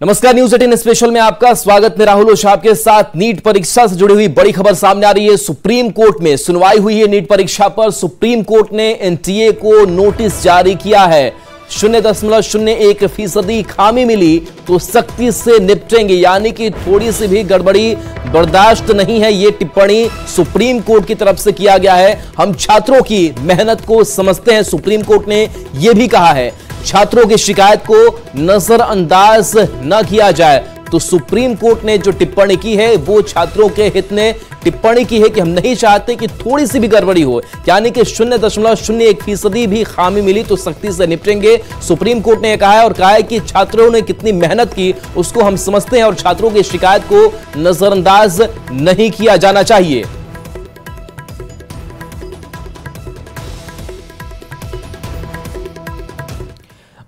नमस्कार, news 18 special में आपका स्वागत। मैं राहुल ओझा आपके साथ। नीट परीक्षा से जुड़ी हुई बड़ी खबर सामने आ रही है। सुप्रीम कोर्ट में सुनवाई हुई है नीट परीक्षा पर। सुप्रीम कोर्ट ने एनटीए को नोटिस जारी किया है। 0.01% खामी मिली तो सख्ती से निपटेंगे, यानी कि थोड़ी सी भी गड़बड़ी बर्दाश्त नहीं है। यह टिप्पणी सुप्रीम कोर्ट की तरफ से किया गया है। हम छात्रों की मेहनत को समझते हैं, सुप्रीम कोर्ट ने यह भी कहा है। छात्रों की शिकायत को नजरअंदाज न किया जाए। तो सुप्रीम कोर्ट ने जो टिप्पणी की है वो छात्रों के हित में टिप्पणी की है कि हम नहीं चाहते कि थोड़ी सी भी गड़बड़ी हो, यानी कि 0.01% भी खामी मिली तो सख्ती से निपटेंगे। सुप्रीम कोर्ट ने यह कहा है और कहा है कि छात्रों ने कितनी मेहनत की उसको हम समझते हैं और छात्रों की शिकायत को नजरअंदाज नहीं किया जाना चाहिए।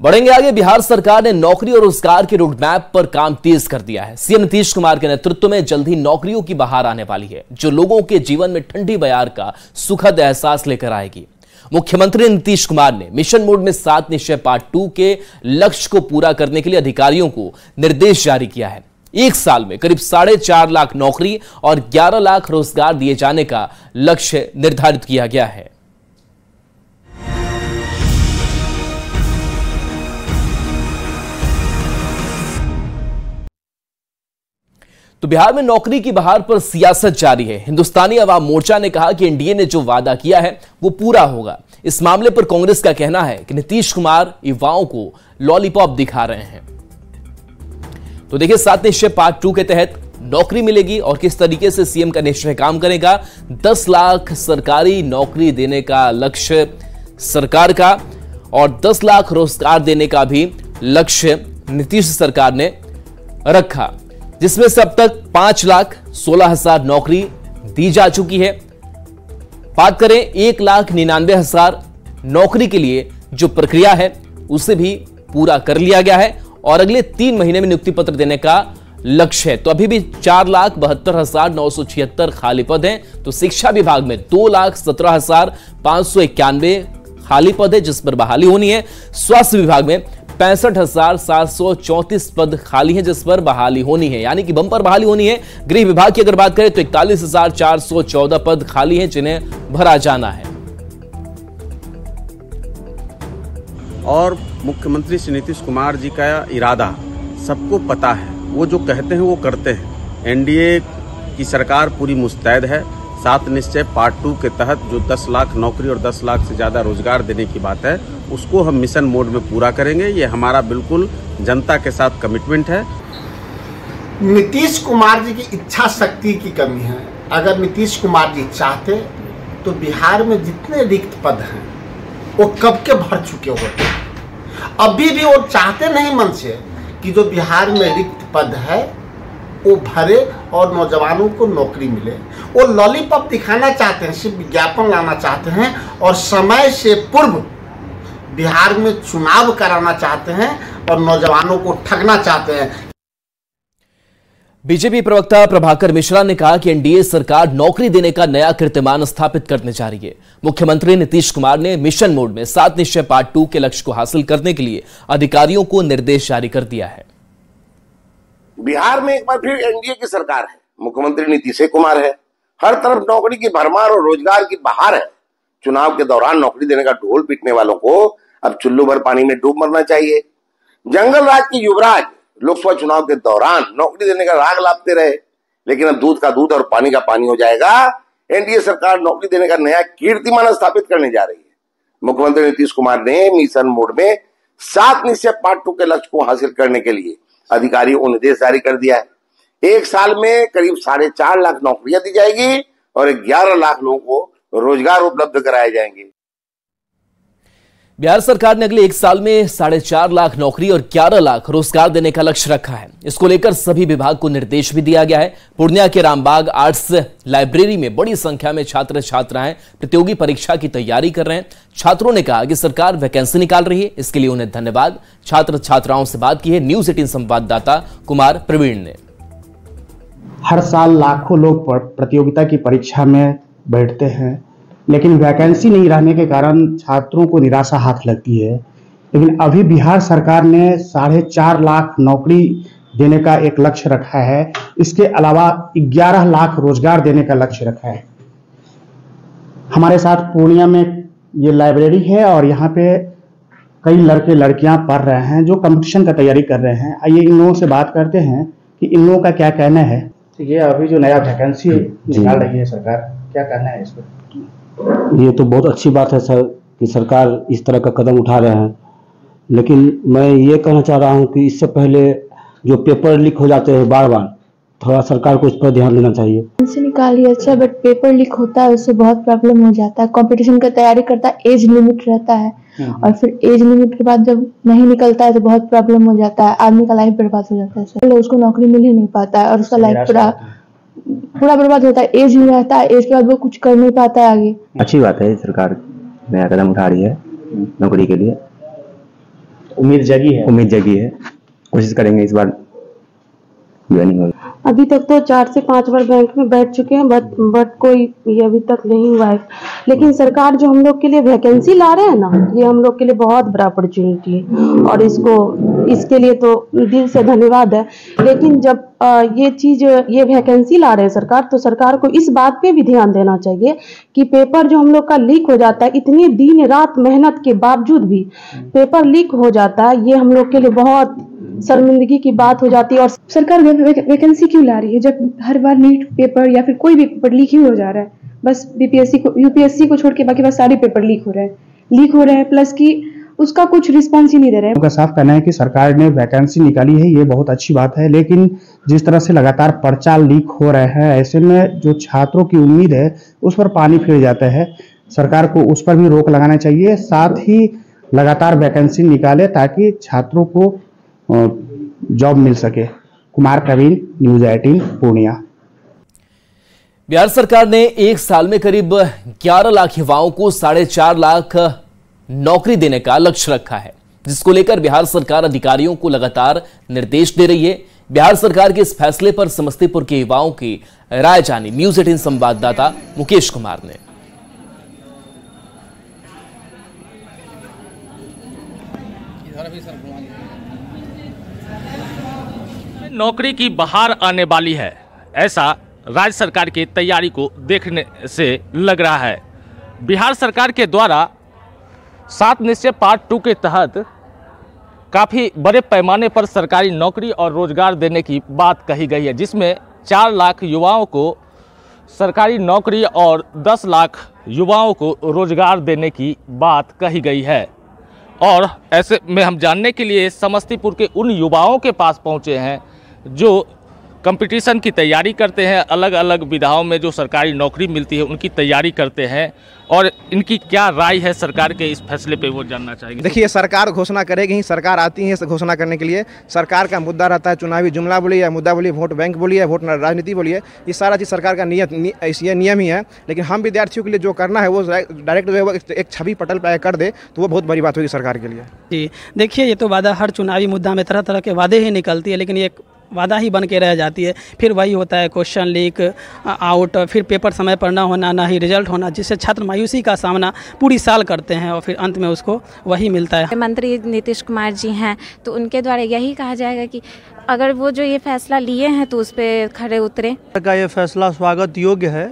बढ़ेंगे आगे। बिहार सरकार ने नौकरी और रोजगार के रोडमैप पर काम तेज कर दिया है। सीएम नीतीश कुमार के नेतृत्व में जल्द ही नौकरियों की बहार आने वाली है, जो लोगों के जीवन में ठंडी बयार का सुखद एहसास लेकर आएगी। मुख्यमंत्री नीतीश कुमार ने मिशन मोड में 7 निश्चय पार्ट 2 के लक्ष्य को पूरा करने के लिए अधिकारियों को निर्देश जारी किया है। एक साल में करीब 4.5 लाख नौकरी और 11 लाख रोजगार दिए जाने का लक्ष्य निर्धारित किया गया है। तो बिहार में नौकरी की बहार पर सियासत जारी है। हिंदुस्तानी अवाम मोर्चा ने कहा कि एनडीए ने जो वादा किया है वो पूरा होगा। इस मामले पर कांग्रेस का कहना है कि नीतीश कुमार युवाओं को लॉलीपॉप दिखा रहे हैं। तो देखिए, 7 निश्चय पार्ट 2 के तहत नौकरी मिलेगी और किस तरीके से सीएम का निश्चय काम करेगा। 10 लाख सरकारी नौकरी देने का लक्ष्य सरकार का और 10 लाख रोजगार देने का भी लक्ष्य नीतीश सरकार ने रखा, जिसमें से अब तक 5,16,000 नौकरी दी जा चुकी है। बात करें 1,99,000 नौकरी के लिए जो प्रक्रिया है उसे भी पूरा कर लिया गया है और अगले 3 महीने में नियुक्ति पत्र देने का लक्ष्य है। तो अभी भी 4,72,976 खाली पद हैं। तो शिक्षा विभाग में 2,17,591 खाली पद है जिस पर बहाली होनी है। स्वास्थ्य विभाग में 65,734 पद खाली हैं जिस पर बहाली होनी है, यानी कि बंपर बहाली होनी है। गृह विभाग की अगर बात करें तो 41,414 पद खाली हैं जिन्हें भरा जाना है। और मुख्यमंत्री श्री नीतीश कुमार जी का इरादा सबको पता है, वो जो कहते हैं वो करते हैं। एनडीए की सरकार पूरी मुस्तैद है। 7 निश्चय पार्ट 2 के तहत जो 10 लाख नौकरी और 10 लाख से ज्यादा रोजगार देने की बात है उसको हम मिशन मोड में पूरा करेंगे। ये हमारा बिल्कुल जनता के साथ कमिटमेंट है। नीतीश कुमार जी की इच्छा शक्ति की कमी है। अगर नीतीश कुमार जी चाहते तो बिहार में जितने रिक्त पद हैं वो कब के भर चुके होते। अभी भी वो चाहते नहीं मन से कि जो बिहार में रिक्त पद है वो भरे और नौजवानों को नौकरी मिले। वो लॉलीपॉप दिखाना चाहते हैं, सिर्फ विज्ञापन लाना चाहते हैं और समय से पूर्व बिहार में चुनाव कराना चाहते हैं और नौजवानों को ठगना चाहते हैं। बीजेपी प्रवक्ता प्रभाकर मिश्रा ने कहा कि एनडीए सरकार नौकरी देने का नया कीर्तिमान स्थापित करने जा रही है। मुख्यमंत्री नीतीश कुमार ने मिशन मोड में 7 निश्चय पार्ट 2 के लक्ष्य को हासिल करने के लिए अधिकारियों को निर्देश जारी कर दिया है। बिहार में एक बार फिर एनडीए की सरकार है, मुख्यमंत्री नीतीश कुमार है। हर तरफ नौकरी की भरमार और रोजगार की बहार है। चुनाव के दौरान नौकरी देने का ढोल पीटने वालों को अब चुल्लू भर पानी में डूब मरना चाहिए। जंगल राज के युवराज लोकसभा चुनाव के दौरान नौकरी देने का राग लापते रहे, लेकिन अब दूध का दूध और पानी का पानी हो जाएगा। एनडीए सरकार नौकरी देने का नया कीर्तिमान स्थापित करने जा रही है। मुख्यमंत्री नीतीश कुमार ने मिशन मोड में 7 निश्चय पार्ट 2 के लक्ष्य को हासिल करने के लिए अधिकारियों को निर्देश जारी कर दिया है। एक साल में करीब 4.5 लाख नौकरियां दी जाएगी और 11 लाख लोगों को रोजगार उपलब्ध कराए जाएंगे। बिहार सरकार ने अगले 1 साल में 4.5 लाख नौकरी और 11 लाख रोजगार देने का लक्ष्य रखा है। इसको लेकर सभी विभाग को निर्देश भी दिया गया है। पूर्णिया के रामबाग आर्ट्स लाइब्रेरी में बड़ी संख्या में छात्र छात्राएं प्रतियोगी परीक्षा की तैयारी कर रहे हैं। छात्रों ने कहा कि सरकार वैकेंसी निकाल रही है, इसके लिए उन्हें धन्यवाद। छात्र छात्राओं से बात की है न्यूज 18 संवाददाता कुमार प्रवीण ने। हर साल लाखों लोग प्रतियोगिता की परीक्षा में बैठते हैं, लेकिन वैकेंसी नहीं रहने के कारण छात्रों को निराशा हाथ लगती है। लेकिन अभी बिहार सरकार ने 4.5 लाख नौकरी देने का एक लक्ष्य रखा है। इसके अलावा 11 लाख रोजगार देने का लक्ष्य रखा है। हमारे साथ पूर्णिया में ये लाइब्रेरी है और यहाँ पे कई लड़के लड़कियां पढ़ रहे हैं जो कंपटीशन का तैयारी कर रहे हैं। आइए इन लोगों से बात करते हैं कि इन लोगों का क्या कहना है। तो ये अभी जो नया वैकेंसी निकाल रही है सरकार, क्या कहना है इस पर? ये तो बहुत अच्छी बात है सर कि सरकार इस तरह का कदम उठा रहे हैं, लेकिन मैं ये कहना चाह रहा हूँ कि इससे पहले जो पेपर लीक हो जाते हैं बार बार, थोड़ा सरकार को इस पर ध्यान देना चाहिए। वैकेंसी निकाली अच्छा, बट पेपर लीक होता है, उससे बहुत प्रॉब्लम हो जाता है। कंपटीशन का तैयारी करता है, एज लिमिट रहता है और फिर एज लिमिट के बाद जब नहीं निकलता है तो बहुत प्रॉब्लम हो जाता है, आदमी का लाइफ बर्बाद हो जाता है सर। उसको नौकरी मिल ही नहीं पाता है और उसका लाइफ पूरा बर्बाद होता है। एज नहीं रहता है, एज के बाद वो कुछ कर नहीं पाता है आगे। अच्छी बात है, सरकार नया कदम उठा रही है नौकरी के लिए। उम्मीद जगी है, कोशिश करेंगे इस बार ज्वाइनिंग होगी। अभी तक तो 4 से 5 बार बैंक में बैठ चुके हैं, बट कोई ये अभी तक नहीं हुआ है। लेकिन सरकार जो हम लोग के लिए वैकेंसी ला रहे हैं ना, ये हम लोग के लिए बहुत बड़ा अपॉर्चुनिटी है और इसके लिए तो दिल से धन्यवाद है। लेकिन जब ये वैकेंसी ला रहे हैं सरकार, तो सरकार को इस बात पे भी ध्यान देना चाहिए कि पेपर जो हम लोग का लीक हो जाता है, इतनी दिन रात मेहनत के बावजूद भी पेपर लीक हो जाता है, ये हम लोग के लिए बहुत शर्मिंदगी की बात हो जाती है। और सरकार वैकेंसी क्यों ला रही है जब हर बार नीट पेपर या फिर कोई भी पेपर लीक ही हो जा रहा है? बस यूपीएससी को छोड़ के बाकी बस सारे पेपर लीक हो रहे हैं, प्लस कि उसका कुछ रिस्पॉन्स ही नहीं दे रहे हैं। उनका साफ कहना है कि सरकार ने वैकेंसी निकाली है, ये बहुत अच्छी बात है, लेकिन जिस तरह से लगातार पर्चा लीक हो रहे हैं, ऐसे में जो छात्रों की उम्मीद है उस पर पानी फिर जाता है। सरकार को उस पर भी रोक लगाना चाहिए, साथ ही लगातार वैकेंसी निकाले ताकि छात्रों को जॉब मिल सके। कुमार प्रवीण, न्यूज़ 18 पूर्णिया। बिहार सरकार ने एक साल में करीब 11 लाख युवाओं को 4.5 लाख नौकरी देने का लक्ष्य रखा है, जिसको लेकर बिहार सरकार अधिकारियों को लगातार निर्देश दे रही है। बिहार सरकार के इस फैसले पर समस्तीपुर के युवाओं की राय जानी न्यूज़ 18 संवाददाता मुकेश कुमार ने। नौकरी की बहार आने वाली है, ऐसा राज्य सरकार की तैयारी को देखने से लग रहा है। बिहार सरकार के द्वारा 7 निश्चय पार्ट 2 के तहत काफ़ी बड़े पैमाने पर सरकारी नौकरी और रोजगार देने की बात कही गई है, जिसमें 4 लाख युवाओं को सरकारी नौकरी और 10 लाख युवाओं को रोजगार देने की बात कही गई है। और ऐसे में हम जानने के लिए समस्तीपुर के उन युवाओं के पास पहुंचे हैं जो कंपटीशन की तैयारी करते हैं, अलग अलग विधाओं में जो सरकारी नौकरी मिलती है उनकी तैयारी करते हैं, और इनकी क्या राय है सरकार के इस फैसले पे वो जानना चाहेंगे। देखिए, सरकार घोषणा करेगी ही, सरकार आती है घोषणा करने के लिए। सरकार का मुद्दा रहता है चुनावी जुमला बोलिए या मुद्दा बोलिए, वोट बैंक बोलिए, वोट राजनीति बोलिए, ये सारा चीज़ सरकार का नियम ही है। लेकिन हम विद्यार्थियों के लिए जो करना है वो डायरेक्ट जो है एक छवि पटल पर कर दे तो वो बहुत बड़ी बात होगी सरकार के लिए। जी देखिए, ये तो वादा हर चुनावी मुद्दा में तरह तरह के वादे ही निकलती है, लेकिन ये वादा ही बन के रह जाती है। फिर वही होता है क्वेश्चन लीक आउट, फिर पेपर समय पर ना होना, ना ही रिजल्ट होना, जिससे छात्र मायूसी का सामना पूरी साल करते हैं और फिर अंत में उसको वही मिलता है। मंत्री नीतीश कुमार जी हैं, तो उनके द्वारा यही कहा जाएगा कि अगर वो जो ये फैसला लिए हैं तो उस पर खड़े उतरे। का ये फैसला स्वागत योग्य है,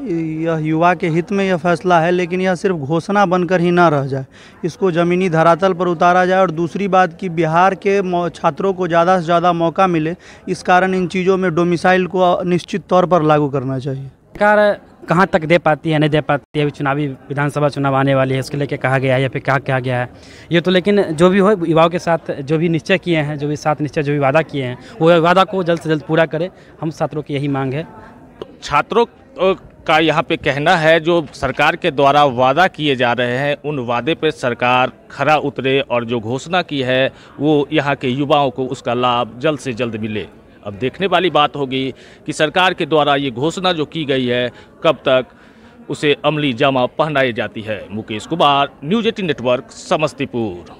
यह युवा के हित में यह फैसला है, लेकिन यह सिर्फ घोषणा बनकर ही ना रह जाए, इसको ज़मीनी धरातल पर उतारा जाए। और दूसरी बात कि बिहार के छात्रों को ज़्यादा से ज़्यादा मौका मिले, इस कारण इन चीज़ों में डोमिसाइल को निश्चित तौर पर लागू करना चाहिए। सरकार कहाँ तक दे पाती है नहीं दे पाती है, अभी चुनावी विधानसभा चुनाव आने वाली है, उसके लेके कहा गया है या फिर क्या कहा गया है ये तो। लेकिन जो भी हो, युवाओं के साथ जो भी निश्चय किए हैं, जो भी 7 निश्चय जो भी वादा किए हैं, वो वादा को जल्द से जल्द पूरा करें, हम छात्रों की यही मांग है। छात्रों का यहाँ पे कहना है जो सरकार के द्वारा वादा किए जा रहे हैं उन वादे पे सरकार खरा उतरे और जो घोषणा की है वो यहाँ के युवाओं को उसका लाभ जल्द से जल्द मिले। अब देखने वाली बात होगी कि सरकार के द्वारा ये घोषणा जो की गई है कब तक उसे अमली जामा पहनाई जाती है। Mukesh Kumar, news 18 network, Samastipur.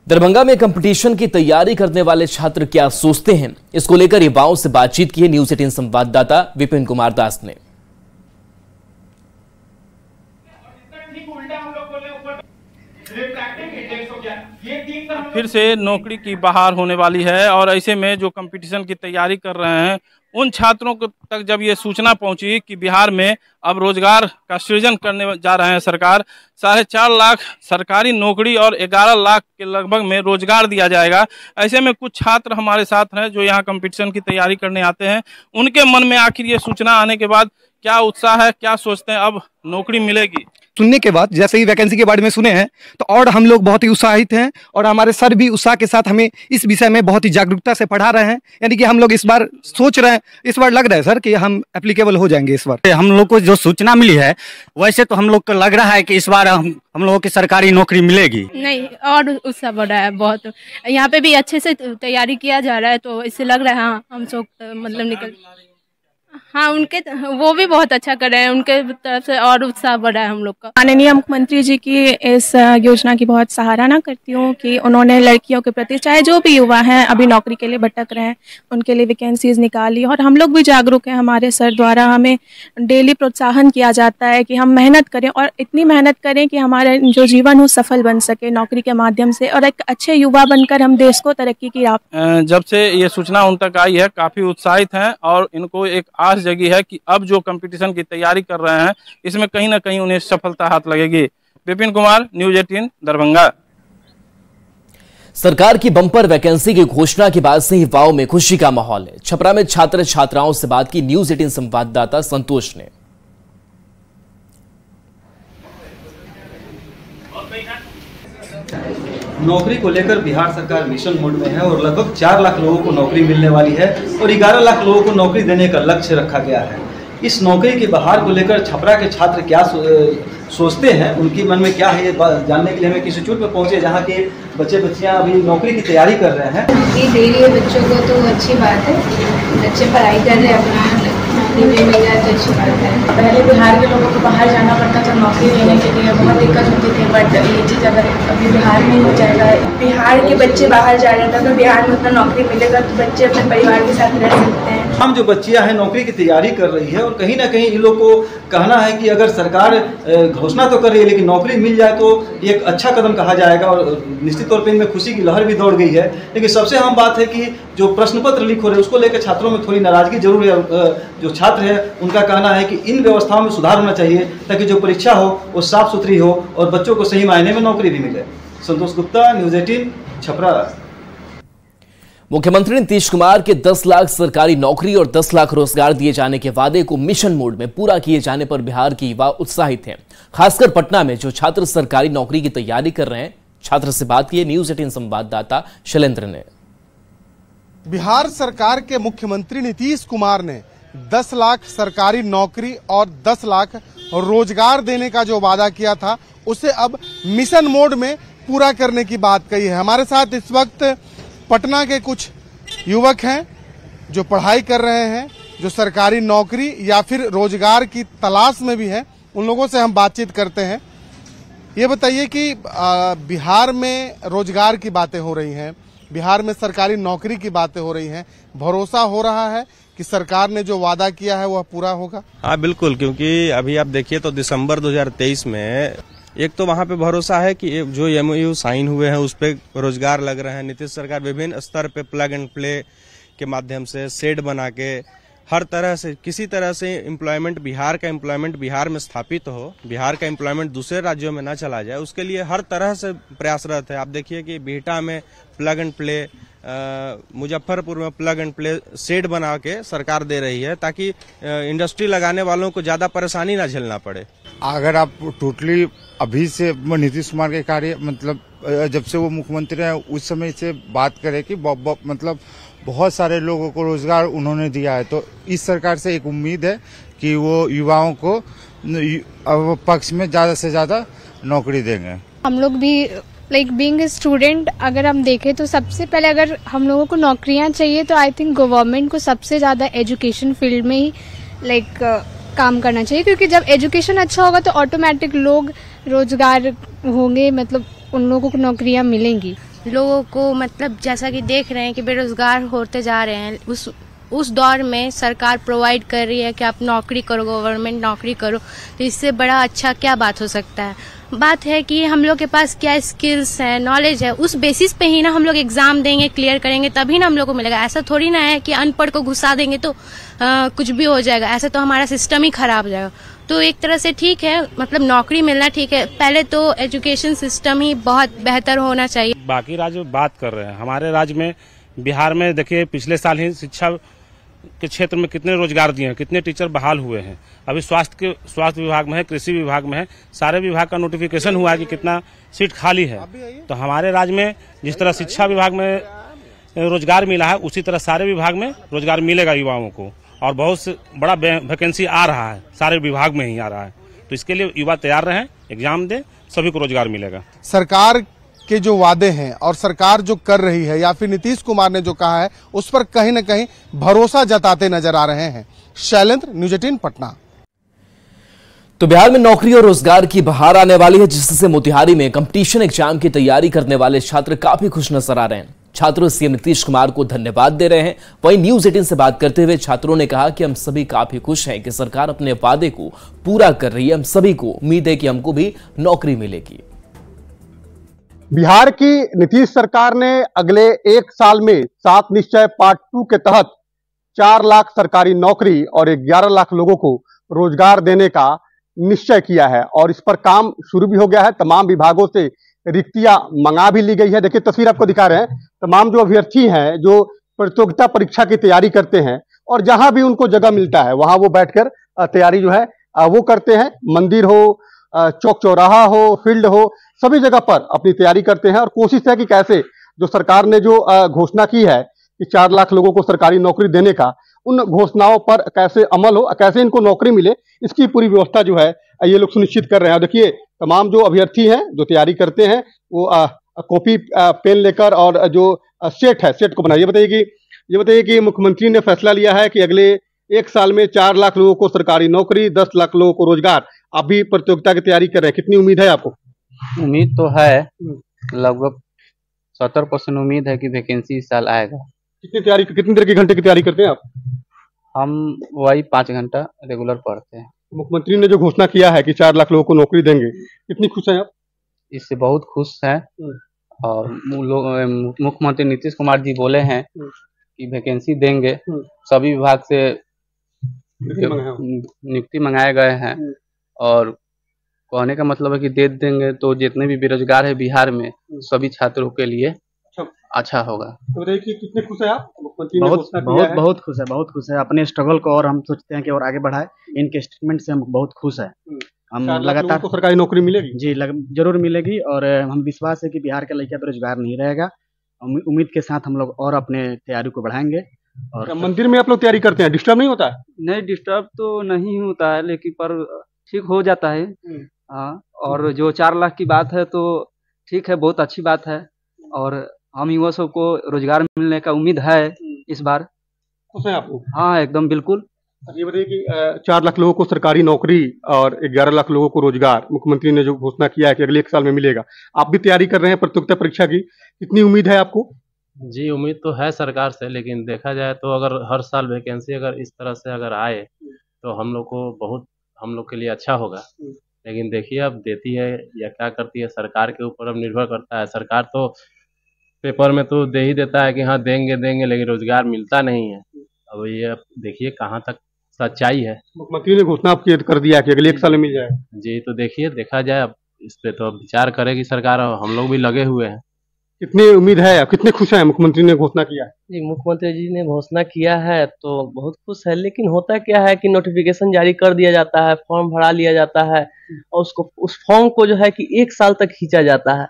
दरभंगा में कंपटीशन की तैयारी करने वाले छात्र क्या सोचते हैं, इसको लेकर युवाओं से बातचीत की है न्यूज़ 18 संवाददाता विपिन कुमार दास ने। ये 3 फिर से नौकरी की बहार होने वाली है और ऐसे में जो कंपटीशन की तैयारी कर रहे हैं उन छात्रों को तक जब ये सूचना पहुंची कि बिहार में अब रोजगार का सृजन करने जा रहे हैं सरकार, 4.5 लाख सरकारी नौकरी और 11 लाख के लगभग में रोजगार दिया जाएगा। ऐसे में कुछ छात्र हमारे साथ हैं जो यहाँ कंपटीशन की तैयारी करने आते हैं। उनके मन में आखिर ये सूचना आने के बाद क्या उत्साह है, क्या सोचते हैं अब नौकरी मिलेगी? सुनने के बाद जैसे ही वैकेंसी के बारे में सुने हैं तो और हम लोग बहुत ही उत्साहित हैं और हमारे सर भी उत्साह के साथ हमें इस विषय में बहुत ही जागरूकता से पढ़ा रहे हैं। यानी कि हम लोग इस बार सोच रहे हैं, इस बार लग रहा है सर कि हम एप्लीकेबल हो जाएंगे इस बार। हम लोग को जो सूचना मिली है वैसे तो हम लोग को लग रहा है कि इस बार हम लोगों की सरकारी नौकरी मिलेगी। नहीं, और उत्साह बढ़ रहा है बहुत। यहाँ पे भी अच्छे से तैयारी किया जा रहा है तो इससे लग रहा है हाँ हम सब मतलब निकल, हाँ उनके वो भी बहुत अच्छा कर रहे हैं, उनके तरफ से और उत्साह बढ़ा है हम लोग का। माननीय मुख्यमंत्री जी की इस योजना की बहुत सराहना करती हूँ कि उन्होंने लड़कियों के प्रति, चाहे जो भी युवा हैं अभी नौकरी के लिए भटक रहे हैं, उनके लिए वैकेंसीज निकाली और हम लोग भी जागरूक हैं। हमारे सर द्वारा हमें डेली प्रोत्साहन किया जाता है कि हम मेहनत करें और इतनी मेहनत करें कि हमारा जो जीवन हो सफल बन सके नौकरी के माध्यम से और एक अच्छे युवा बनकर हम देश को तरक्की की राह। जब से ये सूचना उन तक आई है काफी उत्साहित हैं और इनको एक आस जगी है कि अब जो कंपटीशन की तैयारी कर रहे हैं इसमें कहीं ना कहीं उन्हें सफलता हाथ लगेगी। विपिन कुमार, न्यूज 18 दरभंगा। सरकार की बम्पर वैकेंसी की घोषणा के बाद से ही युवाओं में खुशी का माहौल है। छपरा में छात्र छात्राओं से बात की न्यूज 18 संवाददाता संतोष ने। नौकरी को लेकर बिहार सरकार मिशन मोड में है और लगभग 4 लाख लोगों को नौकरी मिलने वाली है और 11 लाख लोगों को नौकरी देने का लक्ष्य रखा गया है। इस नौकरी की बहार को लेकर छपरा के छात्र क्या सोचते हैं, उनकी मन में क्या है, ये जानने के लिए हमें किसी इंस्टीट्यूट पर पहुंचे जहां के बच्चे बच्चियां अभी नौकरी की तैयारी कर रहे हैं। नौकरी दे रही है बच्चों को तो अच्छी बात है, बच्चे पढ़ाई कर रहे हैं, अपना नौकरी मिल जाए तो अच्छी बात है। पहले बिहार के लोगों को बाहर जाना पड़ता था नौकरी लेने के लिए, बहुत दिक्कत होती थी, बट ये चीज़ अगर अभी बिहार में हो जाएगा, बिहार के बच्चे बाहर जा रहे थे, अगर बिहार में उतना नौकरी मिलेगा तो बच्चे अपने परिवार के साथ रह सकते हैं। हम जो बच्चियां हैं नौकरी की तैयारी कर रही है और कहीं ना कहीं इन लोग को कहना है कि अगर सरकार घोषणा तो कर रही है लेकिन नौकरी मिल जाए तो एक अच्छा कदम कहा जाएगा और निश्चित तौर पे इनमें खुशी की लहर भी दौड़ गई है। लेकिन सबसे अहम बात है कि जो प्रश्न पत्र लीक हो रहे हैं उसको लेकर छात्रों में थोड़ी नाराजगी जरूर है। जो छात्र है उनका कहना है कि इन व्यवस्थाओं में सुधार होना चाहिए ताकि जो परीक्षा हो वो साफ सुथरी हो और बच्चों को सही मायने में नौकरी भी मिले। संतोष गुप्ता, न्यूज 18 छपरा। मुख्यमंत्री नीतीश कुमार के 10 लाख सरकारी नौकरी और 10 लाख रोजगार दिए जाने के वादे को मिशन मोड में पूरा किए जाने पर बिहार के युवा उत्साहित हैं। खासकर पटना में जो छात्र सरकारी नौकरी की तैयारी कर रहे हैं, छात्र से बात की न्यूज 18 संवाददाता शैलेंद्र ने। बिहार सरकार के मुख्यमंत्री नीतीश कुमार ने 10 लाख सरकारी नौकरी और 10 लाख रोजगार देने का जो वादा किया था उसे अब मिशन मोड में पूरा करने की बात कही है। हमारे साथ इस वक्त पटना के कुछ युवक हैं जो पढ़ाई कर रहे हैं, जो सरकारी नौकरी या फिर रोजगार की तलाश में भी हैं। उन लोगों से हम बातचीत करते हैं। ये बताइए कि बिहार में रोजगार की बातें हो रही हैं, बिहार में सरकारी नौकरी की बातें हो रही हैं, भरोसा हो रहा है कि सरकार ने जो वादा किया है वह पूरा होगा? हाँ बिल्कुल, क्योंकि अभी आप देखिए तो दिसंबर 2023 में एक तो वहाँ पे भरोसा है कि जो MOU साइन हुए हैं उस पे रोजगार लग रहे हैं। नीतीश सरकार विभिन्न स्तर पे प्लग एंड प्ले के माध्यम से शेड बना के हर तरह से किसी तरह से एम्प्लॉयमेंट, बिहार का एम्प्लॉयमेंट बिहार में स्थापित हो, बिहार का एम्प्लॉयमेंट दूसरे राज्यों में न चला जाए, उसके लिए हर तरह से प्रयासरत है। आप देखिए कि बिहटा में प्लग एंड प्ले, मुजफ्फरपुर में प्लग एंड प्ले शेड बना के सरकार दे रही है ताकि इंडस्ट्री लगाने वालों को ज्यादा परेशानी ना झेलना पड़े। अगर आप टोटली अभी से नीतीश कुमार के कार्य मतलब जब से वो मुख्यमंत्री हैं उस समय से बात करें कि मतलब बहुत सारे लोगों को रोजगार उन्होंने दिया है, तो इस सरकार से एक उम्मीद है कि वो युवाओं को पक्ष में ज्यादा से ज्यादा नौकरी देंगे। हम लोग भी लाइक बीइंग ए स्टूडेंट अगर हम देखें तो सबसे पहले अगर हम लोगों को नौकरियां चाहिए तो आई थिंक गवर्नमेंट को सबसे ज़्यादा एजुकेशन फील्ड में ही लाइक काम करना चाहिए, क्योंकि जब एजुकेशन अच्छा होगा तो ऑटोमेटिक लोग रोजगार होंगे, मतलब उन लोगों को नौकरियां मिलेंगी। लोगों को मतलब जैसा कि देख रहे हैं कि बेरोजगार होते जा रहे हैं, उस दौर में सरकार प्रोवाइड कर रही है कि आप नौकरी करो, गवर्नमेंट नौकरी करो, तो इससे बड़ा अच्छा क्या बात हो सकता है। बात है कि हम लोग के पास क्या स्किल्स है, नॉलेज है, उस बेसिस पे ही ना हम लोग एग्जाम देंगे, क्लियर करेंगे, तभी ना हम लोग को मिलेगा। ऐसा थोड़ी ना है कि अनपढ़ को घुसा देंगे तो कुछ भी हो जाएगा, ऐसा तो हमारा सिस्टम ही खराब हो जाएगा। तो एक तरह से ठीक है, मतलब नौकरी मिलना ठीक है, पहले तो एजुकेशन सिस्टम ही बहुत बेहतर होना चाहिए। बाकी राज्य बात कर रहे हैं, हमारे राज्य में बिहार में देखिए पिछले साल ही शिक्षा के क्षेत्र में कितने रोजगार दिए हैं, कितने टीचर बहाल हुए हैं। अभी स्वास्थ्य विभाग में है, कृषि विभाग में है, सारे विभाग का नोटिफिकेशन हुआ है कि कितना सीट खाली है। तो हमारे राज्य में जिस तरह शिक्षा विभाग में रोजगार मिला है, उसी तरह सारे विभाग में रोजगार मिलेगा युवाओं को, और बहुत से बड़ा वैकेंसी आ रहा है, सारे विभाग में ही आ रहा है। तो इसके लिए युवा तैयार रहें, एग्जाम दें, सभी को रोजगार मिलेगा। सरकार के जो वादे हैं और सरकार जो कर रही है या फिर नीतीश कुमार ने जो कहा है उस पर कहीं न कहीं भरोसा जताते नजर आ रहे हैं। शैलेंद्र, न्यूज़ 18 पटना। तो बिहार में नौकरी और रोजगार की बहार आने वाली है, जिससे मोतिहारी में कंपटीशन एग्जाम की तैयारी करने वाले छात्र काफी खुश नजर आ रहे हैं। छात्र सीएम नीतीश कुमार को धन्यवाद दे रहे हैं। वहीं न्यूज़ 18 से बात करते हुए छात्रों ने कहा कि हम सभी काफी खुश हैं कि सरकार अपने वादे को पूरा कर रही है। हम सभी को उम्मीद है कि हमको भी नौकरी मिलेगी। बिहार की नीतीश सरकार ने अगले एक साल में 7 निश्चय पार्ट 2 के तहत 4 लाख सरकारी नौकरी और 11 लाख लोगों को रोजगार देने का निश्चय किया है और इस पर काम शुरू भी हो गया है। तमाम विभागों से रिक्तियां मंगा भी ली गई है। देखिए तस्वीर आपको दिखा रहे हैं, तमाम जो अभ्यर्थी हैं जो प्रतियोगिता परीक्षा की तैयारी करते हैं और जहां भी उनको जगह मिलता है वहां वो बैठकर तैयारी जो है वो करते हैं। मंदिर हो, चौक चौराहा हो, फील्ड हो, सभी जगह पर अपनी तैयारी करते हैं और कोशिश है कि कैसे जो सरकार ने जो घोषणा की है कि 4 लाख लोगों को सरकारी नौकरी देने का, उन घोषणाओं पर कैसे अमल हो, कैसे इनको नौकरी मिले, इसकी पूरी व्यवस्था जो है ये लोग सुनिश्चित कर रहे हैं। देखिए तमाम जो अभ्यर्थी हैं जो तैयारी करते हैं वो कॉपी पेन लेकर और जो सेट को बनाइए। ये बताइए कि मुख्यमंत्री ने फैसला लिया है कि अगले एक साल में 4 लाख लोगों को सरकारी नौकरी, 10 लाख लोगों को रोजगार। आप भी प्रतियोगिता की तैयारी कर रहे हैं, कितनी उम्मीद है आपको? उम्मीद तो है, लगभग 70% उम्मीद है कि वैकेंसी इस साल आएगा। कितनी देर के घंटे की तैयारी करते हैं आप? हम वही 5 घंटा रेगुलर पढ़ते हैं। मुख्यमंत्री ने जो घोषणा किया है कि 4 लाख लोगों को नौकरी देंगे, कितनी खुश हैं आप? इससे बहुत खुश हैं और मुख्यमंत्री नीतीश कुमार जी बोले हैं कि वैकेंसी देंगे, सभी विभाग से नियुक्ति मंगाए गए हैं और कहने का मतलब है कि दे देंगे तो जितने भी बेरोजगार है बिहार में सभी छात्रों के लिए अच्छा होगा। तो बताइए कि कितने खुश हैं आप? बहुत खुश है। अपने स्ट्रगल को और हम सोचते हैं कि और आगे बढ़ाए। इनके स्टेटमेंट से हम बहुत खुश हैं। हम लगातार तो सरकारी नौकरी मिलेगी जी, जरूर मिलेगी और हम विश्वास है कि बिहार का लड़का बेरोजगार नहीं रहेगा। उम्मीद के साथ हम लोग और अपने तैयारी को बढ़ाएंगे। और मंदिर में आप लोग तैयारी करते हैं, डिस्टर्ब नहीं होता है? नहीं, डिस्टर्ब तो नहीं होता है, लेकिन पर ठीक हो जाता है। हाँ, और जो 4 लाख की बात है तो ठीक है, बहुत अच्छी बात है और हम युवा सबको रोजगार मिलने का उम्मीद है इस बार। खुश हैं आप लोग? हाँ, एकदम बिल्कुल। ये बताइए कि 4 लाख लोगों को सरकारी नौकरी और 11 लाख लोगों को रोजगार मुख्यमंत्री ने जो घोषणा किया है कि अगले एक साल में मिलेगा, आप भी तैयारी कर रहे हैं प्रतियोगिता परीक्षा की, कितनी उम्मीद है आपको? जी, उम्मीद तो है सरकार से, लेकिन देखा जाए तो अगर हर साल वैकेंसी अगर इस तरह से अगर आए तो हम लोग के लिए अच्छा होगा। लेकिन देखिए अब देती है या क्या करती है, सरकार के ऊपर अब निर्भर करता है। सरकार तो पेपर में तो दे ही देता है कि हाँ देंगे, लेकिन रोजगार मिलता नहीं है। अब ये देखिए कहाँ तक सच्चाई है। मुख्यमंत्री ने घोषणा कर दिया कि अगले एक साल में मिल जाएगा। जी, तो देखिए देखा जाए, अब इस पे तो अब विचार करेगी सरकार और हम लोग भी लगे हुए हैं। कितनी उम्मीद है, कितने खुश हैं मुख्यमंत्री ने घोषणा किया है? जी, मुख्यमंत्री जी ने घोषणा किया है तो बहुत खुश है, लेकिन होता क्या है कि नोटिफिकेशन जारी कर दिया जाता है, फॉर्म भरा लिया जाता है और उस फॉर्म को जो है कि 1 साल तक खींचा जाता है।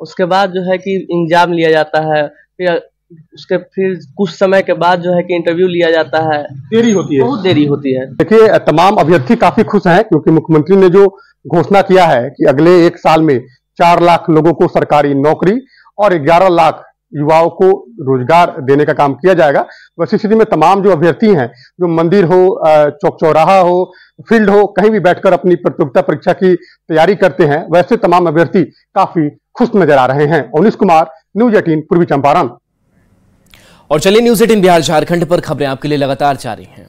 उसके बाद जो है कि एग्जाम लिया जाता है, फिर कुछ समय के बाद जो है कि इंटरव्यू लिया जाता है। देरी होती है, बहुत देरी होती है। देखिए तमाम अभ्यर्थी काफी खुश हैं क्योंकि मुख्यमंत्री ने जो घोषणा किया है कि अगले एक साल में 4 लाख लोगों को सरकारी नौकरी और 11 लाख युवाओं को रोजगार देने का काम किया जाएगा। वैसी स्थिति में तमाम जो अभ्यर्थी हैं, जो मंदिर हो, चौक चौराहा हो, फील्ड हो, कहीं भी बैठकर अपनी प्रतियोगिता परीक्षा की तैयारी करते हैं, वैसे तमाम अभ्यर्थी काफी खुश नजर आ रहे हैं। अवनीश कुमार, न्यूज़ 18 पूर्वी चंपारण। और चलिए न्यूज़ 18 बिहार झारखंड पर खबरें आपके लिए लगातार जारी हैं।